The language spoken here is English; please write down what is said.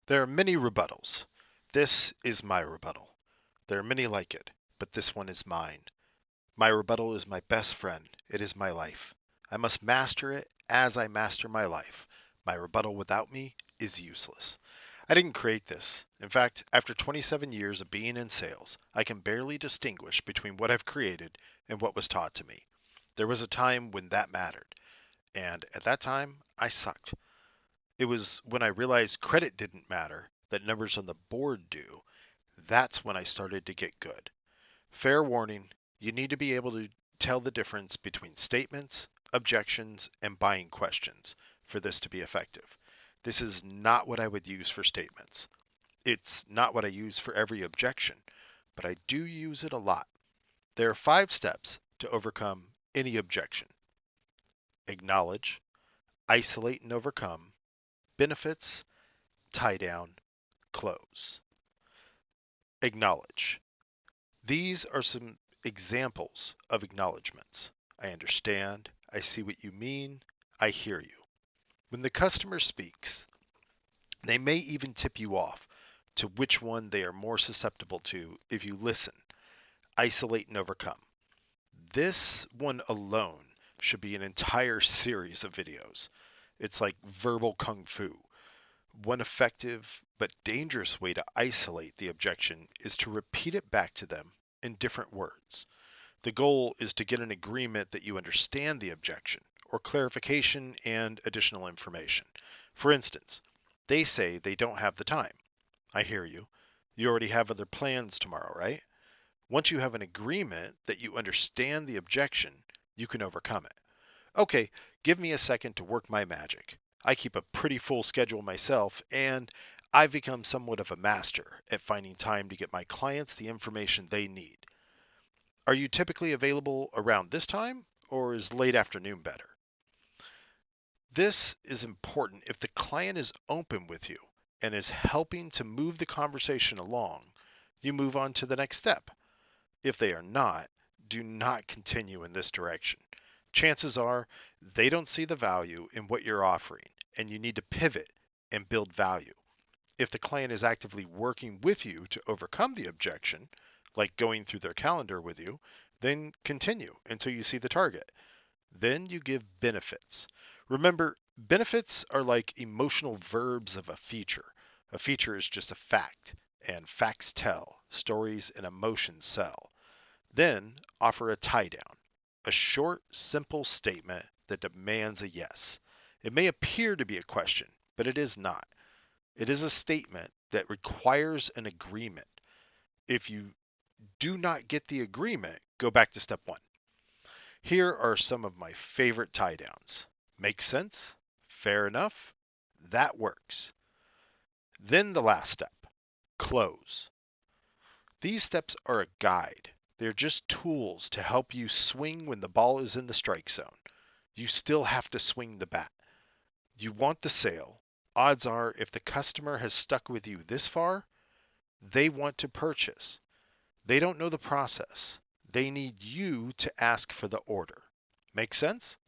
There are many rebuttals. This is my rebuttal. There are many like it, but this one is mine. My rebuttal is my best friend. It is my life. I must master it as I master my life. My rebuttal without me is useless. I didn't create this. In fact, after 27 years of being in sales, I can barely distinguish between what I've created and what was taught to me. There was a time when that mattered, and at that time, I sucked. It was when I realized credit didn't matter, that numbers on the board do. That's when I started to get good. Fair warning, you need to be able to tell the difference between statements, objections, and buying questions for this to be effective. This is not what I would use for statements. It's not what I use for every objection, but I do use it a lot. There are 5 steps to overcome any objection: acknowledge, isolate and overcome, benefits, tie down, close. Acknowledge. These are some examples of acknowledgments. I understand. I see what you mean. I hear you. When the customer speaks, they may even tip you off to which one they are more susceptible to if you listen. Isolate and overcome. This one alone should be an entire series of videos. It's like verbal kung fu. One effective but dangerous way to isolate the objection is to repeat it back to them in different words. The goal is to get an agreement that you understand the objection, or clarification and additional information. For instance, they say they don't have the time. I hear you. You already have other plans tomorrow, right? Once you have an agreement that you understand the objection, you can overcome it. Okay, give me a second to work my magic. I keep a pretty full schedule myself, and I've become somewhat of a master at finding time to get my clients the information they need. Are you typically available around this time, or is late afternoon better? This is important if the client is open with you and is helping to move the conversation along. You move on to the next step. If they are not, do not continue in this direction. Chances are they don't see the value in what you're offering, and you need to pivot and build value. If the client is actively working with you to overcome the objection, like going through their calendar with you, then continue until you see the target. Then you give benefits. Remember, benefits are like emotional verbs of a feature. A feature is just a fact, and facts tell, stories and emotions sell. Then offer a tie down, a short, simple statement that demands a yes. It may appear to be a question, but it is not. It is a statement that requires an agreement. If you do not get the agreement, go back to step 1. Here are some of my favorite tie downs. Makes sense? Fair enough? That works. Then the last step, close. These steps are a guide. They're just tools to help you swing when the ball is in the strike zone. You still have to swing the bat. You want the sale. Odds are, if the customer has stuck with you this far, they want to purchase. They don't know the process. They need you to ask for the order. Make sense?